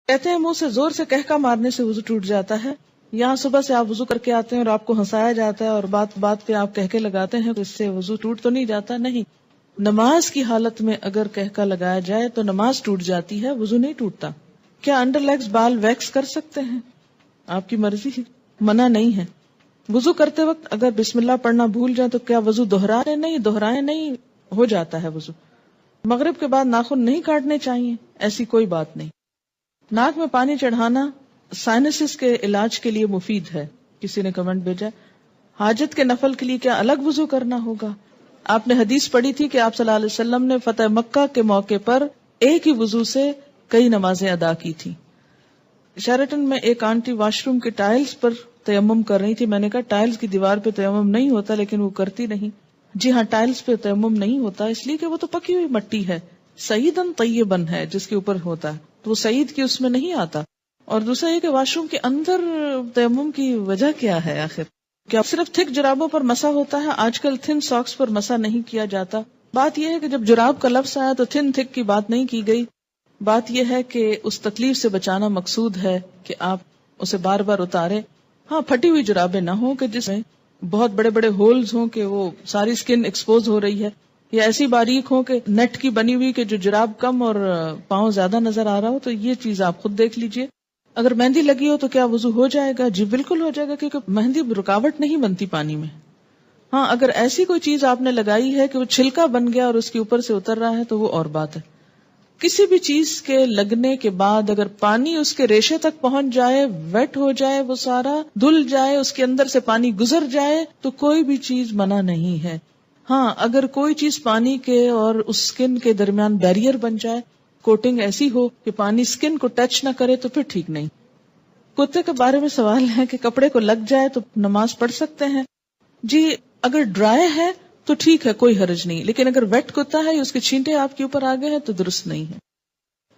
کہتے ہیں منہ سے زور سے کہکا مارنے سے وضو ٹوٹ جاتا ہے. یہاں صبح سے آپ وضو کر کے آتے ہیں اور آپ کو ہنسایا جاتا ہے اور بات بات پہ آپ کہکے لگاتے ہیں تو اس سے وضو ٹوٹ تو نہیں جاتا. نہیں، نماز کی حالت میں اگر کہکا لگایا جائے تو نماز ٹوٹ جاتی ہے، وضو نہیں ٹوٹتا. کیا انڈر لیگز بال ویکس کر سکتے ہیں؟ آپ کی مرضی، منع نہیں ہے. وضو کرتے وقت اگر بسم اللہ پڑھنا بھول جائے تو کیا وضو دہرائیں؟ نہیں، دہرائیں نہیں، ہو جاتا ہے وضو. مغرب کے بعد ناخن نہیں کاٹنے چاہیے، ایسی کوئی بات نہیں. ناک میں پانی چڑھانا سائنسز کے علاج کے لیے مفید ہے. کسی نے کمنٹ بھیجا حاجت کے نفل کے لیے کیا الگ وضو کرنا ہوگا؟ آپ نے حدیث پڑھی تھی کہ آپ صلی اللہ علیہ وسلم نے فتح مکہ کے موقع پر ایک ہی وضو سے کئی نمازیں ادا کی تھی. شیرٹن میں ایک آنٹی واش روم کے ٹائلز پر تیمم کر رہی تھی. میں نے کہا ٹائلز کی دیوار پہ تیمم نہیں ہوتا، لیکن وہ کرتی نہیں. جی ہاں، ٹائلز پہ تیمم نہیں ہوتا اس لیے کہ وہ تو پکی ہوئی مٹی ہے، سعیدن طیبن ہے جس کے اوپر ہوتا ہے، تو وہ سعید کی اس میں نہیں آتا. اور دوسرا یہ کہ واش روم کے اندر تیمم کی وجہ کیا ہے آخر؟ کیا صرف تھک جرابوں پر مسا ہوتا ہے؟ آج کل تھن ساکس پر مسا نہیں کیا جاتا. بات یہ ہے کہ جب جراب کا لفظ آیا تو تھن تھک کی بات نہیں کی گئی. بات یہ ہے کہ اس تکلیف سے بچانا مقصود ہے کہ آپ اسے بار بار اتاریں. ہاں، پھٹی ہوئی جرابیں نہ ہوں کہ جس میں بہت بڑے بڑے ہولز ہوں کہ وہ ساری سکن ایکسپوز ہو رہی ہے، یا ایسی باریک ہو کہ نیٹ کی بنی ہوئی کہ جو جراب کم اور پاؤں زیادہ نظر آ رہا ہو. تو یہ چیز آپ خود دیکھ لیجئے. اگر مہندی لگی ہو تو کیا وضو ہو جائے گا؟ جی بالکل ہو جائے گا، کیونکہ مہندی رکاوٹ نہیں بنتی پانی میں. ہاں، اگر ایسی کوئی چیز آپ نے لگائی ہے کہ وہ چھلکا بن گیا اور اس کے اوپر سے اتر رہا ہے تو وہ اور بات ہے. کسی بھی چیز کے لگنے کے بعد اگر پانی اس کے ریشے تک پہنچ جائے، ویٹ ہو جائے، وہ سارا دھل جائے، اس کے اندر سے پانی گزر جائے تو کوئی بھی چیز منع نہیں ہے. ہاں، اگر کوئی چیز پانی کے اور اس سکن کے درمیان بیریئر بن جائے، کوٹنگ ایسی ہو کہ پانی سکن کو ٹچ نہ کرے تو پھر ٹھیک نہیں. کتے کے بارے میں سوال ہے کہ کپڑے کو لگ جائے تو نماز پڑھ سکتے ہیں؟ جی اگر ڈرائی ہے تو ٹھیک ہے، کوئی حرج نہیں، لیکن اگر ویٹ کتا ہے یا اس کے چھینٹے آپ کے اوپر آ گئے ہیں تو درست نہیں ہے.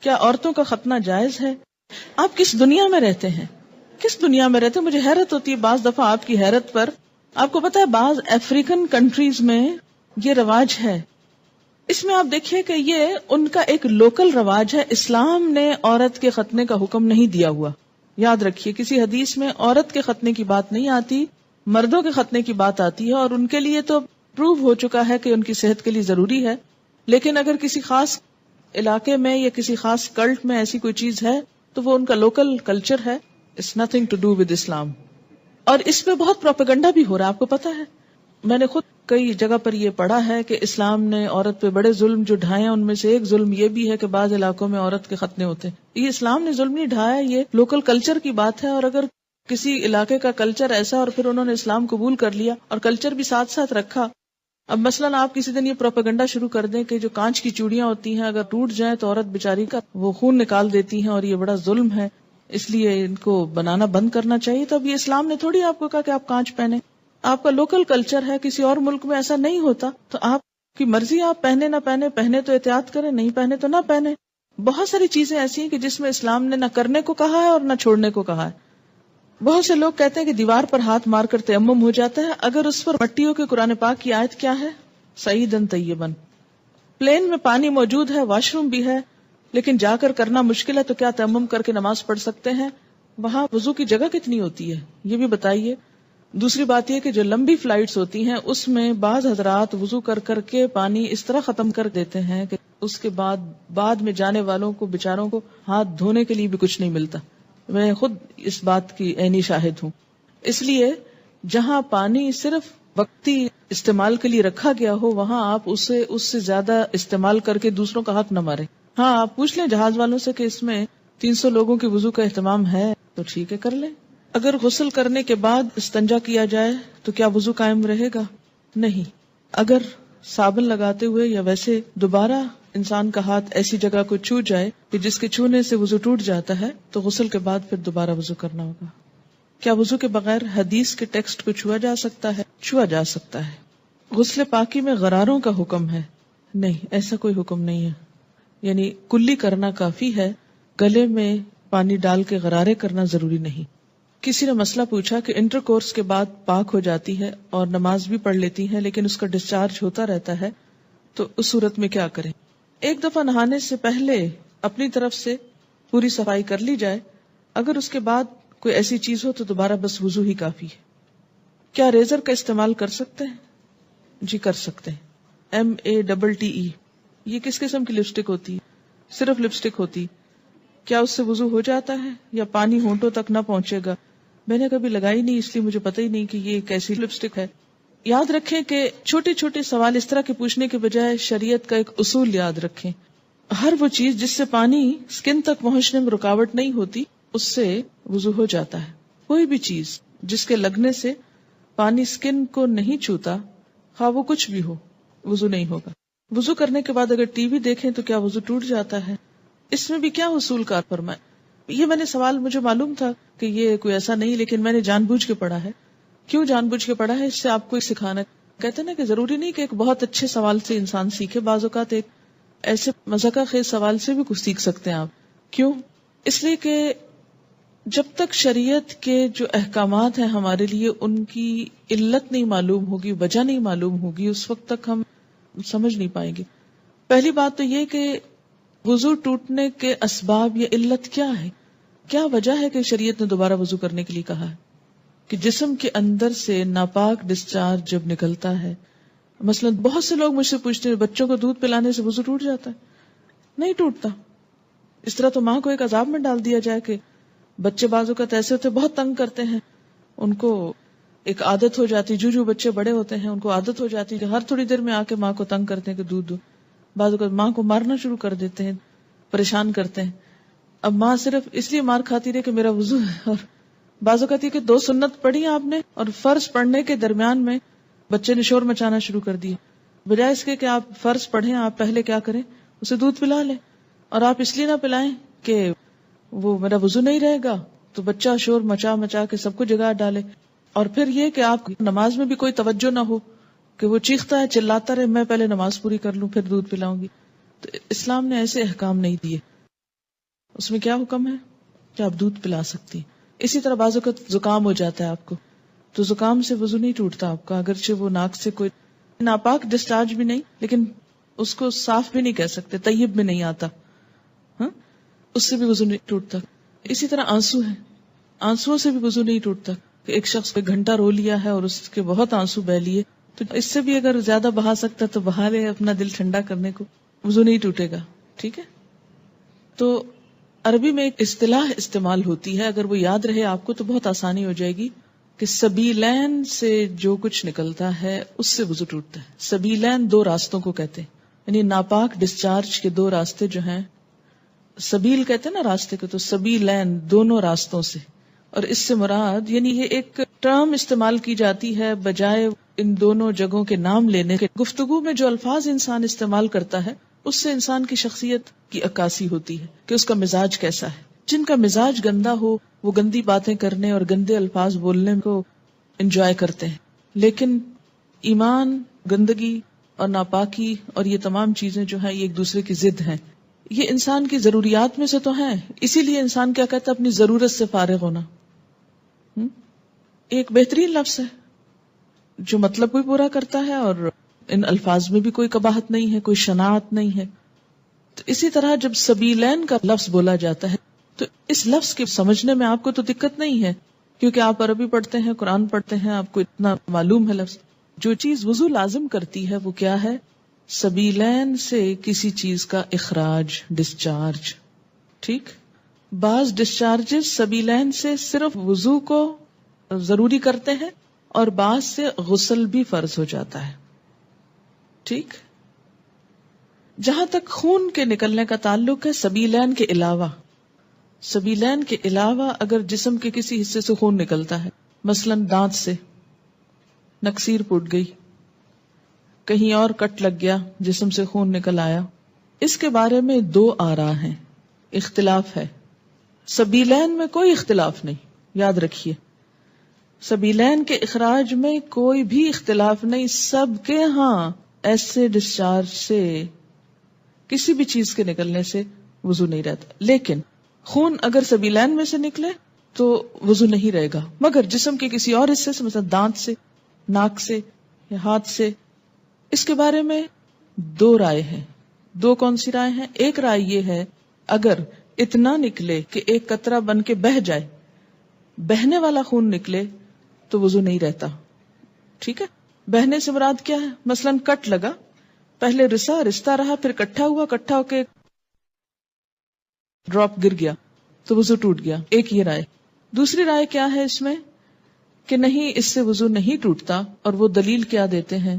کیا عورتوں کا ختنہ جائز ہے؟ آپ کس دنیا میں رہتے ہیں؟ کس دنیا میں رہتے ہیں؟ مجھے حیرت ہوتی ہے بعض دفعہ آپ کی حیرت پر. آپ کو پتا ہے بعض افریقن کنٹریز میں یہ رواج ہے. اس میں آپ دیکھیے کہ یہ ان کا ایک لوکل رواج ہے. اسلام نے عورت کے ختنے کا حکم نہیں دیا ہوا. یاد رکھیے کسی حدیث میں عورت کے ختنے کی بات نہیں آتی، مردوں کے ختنے کی بات آتی ہے، اور ان کے لیے تو پروو ہو چکا ہے کہ ان کی صحت کے لیے ضروری ہے. لیکن اگر کسی خاص علاقے میں یا کسی خاص کلٹ میں ایسی کوئی چیز ہے تو وہ ان کا لوکل کلچر ہے. It's nothing to do with Islam. اور اس پہ بہت پروپیگنڈا بھی ہو رہا ہے، آپ کو پتا ہے. میں نے خود کئی جگہ پر یہ پڑھا ہے کہ اسلام نے عورت پہ بڑے ظلم جو ڈھائے ہیں، ان میں سے ایک ظلم یہ بھی ہے کہ بعض علاقوں میں عورت کے ختنے ہوتے ہیں. یہ اسلام نے ظلم نہیں ڈھایا، یہ لوکل کلچر کی بات ہے. اور اگر کسی علاقے کا کلچر ایسا اور پھر انہوں نے اسلام قبول کر لیا اور کلچر بھی ساتھ ساتھ رکھا. اب مثلاً آپ کسی دن یہ پروپیگنڈا شروع کر دیں کہ جو کانچ کی چوڑیاں ہوتی ہیں اگر ٹوٹ جائیں تو عورت بیچاری کا وہ خون نکال دیتی ہیں اور یہ بڑا ظلم ہے، اس لیے ان کو بنانا بند کرنا چاہیے. تو اب یہ اسلام نے تھوڑی آپ کو کہا کہ آپ کانچ پہنے. آپ کا لوکل کلچر ہے، کسی اور ملک میں ایسا نہیں ہوتا، تو آپ کی مرضی، آپ پہنے نہ پہنے، پہنے تو احتیاط کریں، نہیں پہنے تو نہ پہنے. بہت ساری چیزیں ایسی ہیں کہ جس میں اسلام نے نہ کرنے کو کہا ہے اور نہ چھوڑنے کو کہا ہے. بہت سے لوگ کہتے ہیں کہ دیوار پر ہاتھ مار کر تیمم ہو جاتا ہے، اگر اس پر مٹی ہو کہ قرآن پاک کی آیت کیا ہے؟ سعیدن طیبن. پلین میں پانی موجود ہے، واش روم بھی ہے، لیکن جا کر کرنا مشکل ہے، تو کیا تیمم کر کے نماز پڑھ سکتے ہیں؟ وہاں وضو کی جگہ کتنی ہوتی ہے یہ بھی بتائیے. دوسری بات یہ کہ جو لمبی فلائٹس ہوتی ہیں اس میں بعض حضرات وضو کر کر کے پانی اس طرح ختم کر دیتے ہیں کہ اس کے بعد میں جانے والوں کو بیچاروں کو ہاتھ دھونے کے لیے بھی کچھ نہیں ملتا. میں خود اس بات کی عینی شاہد ہوں. اس لیے جہاں پانی صرف وقتی استعمال کے لیے رکھا گیا ہو وہاں آپ اس سے زیادہ استعمال کر کے دوسروں کا حق نہ مارے. ہاں، آپ پوچھ لیں جہاز والوں سے کہ اس میں 300 لوگوں کی وضو کا اہتمام ہے تو ٹھیک ہے، کر لیں. اگر غسل کرنے کے بعد استنجا کیا جائے تو کیا وضو قائم رہے گا؟ نہیں. اگر صابن لگاتے ہوئے یا ویسے دوبارہ انسان کا ہاتھ ایسی جگہ کو چھو جائے کہ جس کے چھونے سے وضو ٹوٹ جاتا ہے تو غسل کے بعد پھر دوبارہ وضو کرنا ہوگا. کیا وضو کے بغیر حدیث کے ٹیکسٹ کو چھوا جا سکتا ہے؟ چھوا جا سکتا ہے. غسل پاکی میں غراروں کا حکم ہے؟ نہیں، ایسا کوئی حکم نہیں ہے. یعنی کلی کرنا کافی ہے، گلے میں پانی ڈال کے غرارے کرنا ضروری نہیں. کسی نے مسئلہ پوچھا کہ انٹر کورس کے بعد پاک ہو جاتی ہے اور نماز بھی پڑھ لیتی ہے لیکن اس کا ڈسچارج ہوتا رہتا ہے، تو اس صورت میں کیا کریں؟ ایک دفعہ نہانے سے پہلے اپنی طرف سے پوری صفائی کر لی جائے، اگر اس کے بعد کوئی ایسی چیز ہو تو دوبارہ بس وضو ہی کافی ہے۔ کیا ریزر کا استعمال کر سکتے ہیں؟ جی کر سکتے ہیں۔ MATTE، یہ کس قسم کی لپسٹک ہوتی ہے؟ صرف لپسٹک ہوتی، کیا اس سے وضو ہو جاتا ہے یا پانی ہونٹوں تک نہ پہنچے گا؟ میں نے کبھی لگائی نہیں، اس لیے مجھے پتہ ہی نہیں کہ یہ ایک ایسی لپسٹک ہے۔ یاد رکھیں کہ چھوٹے چھوٹے سوال اس طرح کے پوچھنے کے بجائے شریعت کا ایک اصول یاد رکھیں۔ ہر وہ چیز جس سے پانی سکن تک پہنچنے میں رکاوٹ نہیں ہوتی اس سے وضو ہو جاتا ہے۔ کوئی بھی چیز جس کے لگنے سے پانی سکن کو نہیں چھوتا، خواہ وہ کچھ بھی ہو، وضو نہیں ہوگا۔ وضو کرنے کے بعد اگر ٹی وی دیکھیں تو کیا وضو ٹوٹ جاتا ہے؟ اس میں بھی کیا اصول کار فرمائے؟ یہ میں نے سوال، مجھے معلوم تھا کہ یہ کوئی ایسا نہیں، لیکن میں نے جان بوجھ کے پڑھا ہے۔ کیوں جان بوجھ کے پڑھا ہے؟ اس سے آپ کو سکھانا، کہتے ہیں نا کہ ضروری نہیں کہ ایک بہت اچھے سوال سے انسان سیکھے، بعض اوقات ایک ایسے مذاقہ خیز سوال سے بھی کچھ سیکھ سکتے ہیں آپ۔ کیوں؟ اس لیے کہ جب تک شریعت کے جو احکامات ہیں ہمارے لیے ان کی علت نہیں معلوم ہوگی، وجہ نہیں معلوم ہوگی، اس وقت تک ہم سمجھ نہیں پائیں گے۔ پہلی بات تو یہ کہ وضو ٹوٹنے کے اسباب یا علت کیا ہے، کیا وجہ ہے کہ شریعت نے دوبارہ وضو کرنے کے لیے کہا ہے؟ کہ جسم کے اندر سے ناپاک ڈسچارج جب نکلتا ہے، مثلا بہت سے لوگ مجھ سے پوچھتے ہیں بچوں کو دودھ پلانے سے وضو ٹوٹ جاتا ہے؟ نہیں ٹوٹتا۔ اس طرح تو ماں کو ایک عذاب میں ڈال دیا جائے کہ بچے بعض اوقات ایسے ہوتے بہت تنگ کرتے ہیں، ان کو ایک عادت ہو جاتی، جو بچے بڑے ہوتے ہیں ان کو عادت ہو جاتی کہ ہر تھوڑی دیر میں آ کے ماں کو تنگ کرتے ہیں کہ دودھ دو، بعض اوقات ماں کو مارنا شروع کر دیتے ہیں، پریشان کرتے ہیں۔ اب ماں صرف اس لیے مار کھاتی رہے کہ میرا وضو ہے، اور بعض اوقات یہ کہ 2 سنت پڑھی آپ نے اور فرض پڑھنے کے درمیان میں بچے نے شور مچانا شروع کر دیا، بجائے اس کے کہ آپ فرض پڑھیں، آپ پہلے کیا کریں، اسے دودھ پلا لیں، اور آپ اس لیے نہ پلائیں کہ وہ میرا وضو نہیں رہے گا تو بچہ شور مچا مچا کے سب کو جگا ڈالے، اور پھر یہ کہ آپ نماز میں بھی کوئی توجہ نہ ہو کہ وہ چیختا ہے چلاتا رہے، میں پہلے نماز پوری کر لوں پھر دودھ پلاؤں گی۔ تو اسلام نے ایسے احکام نہیں دیے، اس میں کیا حکم ہے کہ آپ دودھ پلا سکتی۔ اسی طرح بعض اوقات زکام ہو جاتا ہے آپ کو، تو زکام سے وضو نہیں ٹوٹتا آپ کا، اگرچہ وہ ناک سے کوئی ناپاک ڈسچارج بھی نہیں، لیکن اس کو صاف بھی نہیں کہہ سکتے، طیب میں نہیں آتا، ہاں اس سے بھی وضو نہیں ٹوٹتا۔ اسی طرح آنسو ہے، آنسو سے بھی وضو نہیں ٹوٹتا، کہ ایک شخص کو گھنٹہ رو لیا ہے اور اس کے بہت آنسو بہ لیے، تو اس سے بھی اگر زیادہ بہا سکتا تو بہا لے اپنا دل ٹھنڈا کرنے کو، وضو نہیں ٹوٹے گا۔ ٹھیک ہے، تو عربی میں ایک اصطلاح استعمال ہوتی ہے، اگر وہ یاد رہے آپ کو تو بہت آسانی ہو جائے گی، کہ سبیلین سے جو کچھ نکلتا ہے اس سے وضو ٹوٹتا ہے۔ سبیلین 2 راستوں کو کہتے ہیں، یعنی ناپاک ڈسچارج کے 2 راستے جو ہیں، سبیل کہتے ہیں نا راستے کو، تو سبیلین دونوں راستوں سے، اور اس سے مراد یعنی یہ ایک ٹرم استعمال کی جاتی ہے بجائے ان دونوں جگہوں کے نام لینے کے۔ گفتگو میں جو الفاظ انسان استعمال کرتا ہے اس سے انسان کی شخصیت کی عکاسی ہوتی ہے کہ اس کا مزاج کیسا ہے۔ جن کا مزاج گندا ہو وہ گندی باتیں کرنے اور گندے الفاظ بولنے کو انجوائے کرتے ہیں، لیکن ایمان، گندگی اور ناپاکی اور یہ تمام چیزیں جو ہیں یہ ایک دوسرے کی ضد ہیں، یہ انسان کی ضروریات میں سے تو ہیں، اسی لیے انسان کیا کہتا ہے، اپنی ضرورت سے فارغ ہونا۔ ایک بہترین لفظ ہے جو مطلب بھی پورا کرتا ہے اور ان الفاظ میں بھی کوئی قباحت نہیں ہے، کوئی شناعت نہیں ہے۔ تو اسی طرح جب سبیلین کا لفظ بولا جاتا ہے تو اس لفظ کے سمجھنے میں آپ کو تو دقت نہیں ہے، کیونکہ آپ عربی پڑھتے ہیں، قرآن پڑھتے ہیں، آپ کو اتنا معلوم ہے لفظ۔ جو چیز وضو لازم کرتی ہے وہ کیا ہے؟ سبیلین سے کسی چیز کا اخراج، ڈسچارج۔ ٹھیک، بعض ڈسچارجز سبیلین سے صرف وضو کو ضروری کرتے ہیں اور بعض سے غسل بھی فرض ہو جاتا ہے۔ ٹھیک، جہاں تک خون کے نکلنے کا تعلق ہے، سبیلین کے علاوہ اگر جسم کے کسی حصے سے خون نکلتا ہے، مثلا دانت سے نکسیر پھوٹ گئی، کہیں اور کٹ لگ گیا، جسم سے خون نکل آیا، اس کے بارے میں 2 آراء ہیں، اختلاف ہے۔ سبیلین میں کوئی اختلاف نہیں، یاد رکھیے، سبیلین کے اخراج میں کوئی بھی اختلاف نہیں، سب کے ہاں ایسے ڈسچارج سے کسی بھی چیز کے نکلنے سے وضو نہیں رہتا، لیکن خون اگر سبیلین میں سے نکلے تو وضو نہیں رہے گا، مگر جسم کے کسی اور حصے سے، مثلا دانت سے، ناک سے یا ہاتھ سے، اس کے بارے میں 2 رائے ہیں۔ 2 کون سی رائے ہیں؟ ایک رائے یہ ہے اگر اتنا نکلے کہ ایک قطرہ بن کے بہہ جائے، بہنے والا خون نکلے تو وضو نہیں رہتا. ٹھیک ہے، بہنے سے مراد کیا ہے؟ مثلا کٹ لگا، پہلے رستا رہا، پھر کٹھا ہوا، کٹھا ہو کے ڈراپ گر گیا تو وضو ٹوٹ گیا. ایک یہ رائے. دوسری رائے کیا ہے اس میں کہ نہیں، اس سے وضو نہیں ٹوٹتا، اور وہ دلیل کیا دیتے ہیں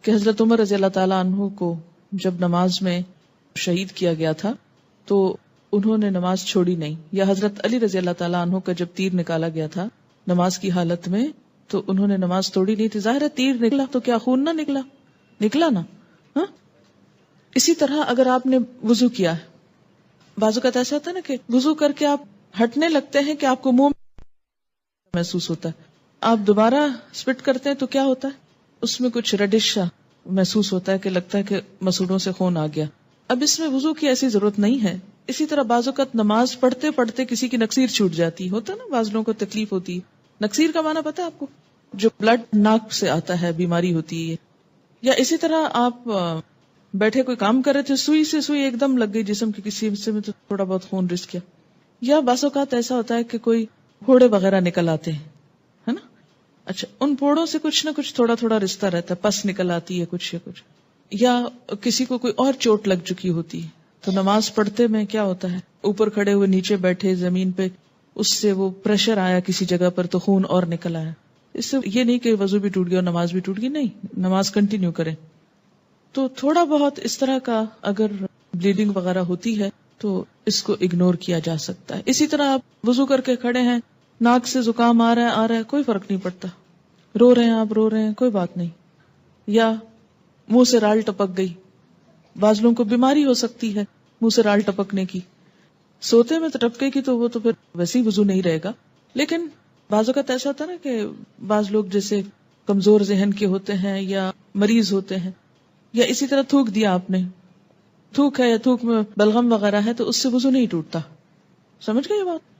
کہ حضرت عمر رضی اللہ تعالیٰ عنہ کو جب نماز میں شہید کیا گیا تھا تو انہوں نے نماز چھوڑی نہیں، یا حضرت علی رضی اللہ تعالیٰ عنہ کا جب تیر نکالا گیا تھا نماز کی حالت میں تو انہوں نے نماز توڑی نہیں تھی. ظاہر ہے تیر نکلا تو کیا خون نہ نکلا نا. ہاں، اسی طرح اگر آپ نے وضو کیا ہے، بعض اوقات ایسا ہوتا ہے نا کہ وضو کر کے آپ ہٹنے لگتے ہیں کہ آپ کو منہ محسوس ہوتا ہے، آپ دوبارہ سپٹ کرتے ہیں تو کیا ہوتا ہے، اس میں کچھ ریڈش محسوس ہوتا ہے کہ لگتا ہے کہ مسوڑوں سے خون آ گیا. اب اس میں وضو کی ایسی ضرورت نہیں ہے. اسی طرح بعض اوقات نماز پڑھتے پڑھتے کسی کی نکسیر چھوٹ جاتی ہوتا ہے نا، بعض لوگوں کو تکلیف ہوتی ہے. نکسیر کا معنی پتا ہے آپ کو؟ جو بلڈ ناک سے آتا ہے، بیماری ہوتی ہے. یا اسی طرح آپ بیٹھے کوئی کام کر رہے تھے، سوئی سے سوئی ایک دم لگ گئی جسم کے کسی حصے میں تو تھوڑا بہت خون رس گیا. یا بعض اوقات ایسا ہوتا ہے کہ کوئی پھوڑے وغیرہ نکل آتے ہیں، ہے نا. اچھا، ان پھوڑوں سے کچھ نہ کچھ تھوڑا تھوڑا رشتہ رہتا ہے، پس نکل آتی ہے کچھ، یا کسی کو کوئی اور چوٹ لگ چکی ہوتی ہے تو نماز پڑھتے میں کیا ہوتا ہے، اوپر کھڑے ہوئے نیچے بیٹھے زمین پہ، اس سے وہ پریشر آیا کسی جگہ پر تو خون اور نکل آیا. اس سے یہ نہیں کہ وضو بھی ٹوٹ گیا اور نماز بھی ٹوٹ گئی، نہیں، نماز کنٹینیو کریں. تو تھوڑا بہت اس طرح کا اگر بلیڈنگ وغیرہ ہوتی ہے تو اس کو اگنور کیا جا سکتا ہے. اسی طرح آپ وضو کر کے کھڑے ہیں، ناک سے زکام آ رہا ہے کوئی فرق نہیں پڑتا، رو رہے ہیں آپ، رو رہے ہیں کوئی بات نہیں. یا منہ سے رال ٹپک گئی، بعض لوگوں کو بیماری ہو سکتی ہے منہ سے رال ٹپکنے کی، سوتے میں تو ٹپکے کی تو وہ تو پھر ویسے ہی وضو نہیں رہے گا. لیکن بعض اوقات ایسا ہوتا ہے نا کہ بعض لوگ جیسے کمزور ذہن کے ہوتے ہیں یا مریض ہوتے ہیں، یا اسی طرح تھوک دیا آپ نے، تھوک ہے یا تھوک میں بلغم وغیرہ ہے تو اس سے وضو نہیں ٹوٹتا. سمجھ گئے یہ بات؟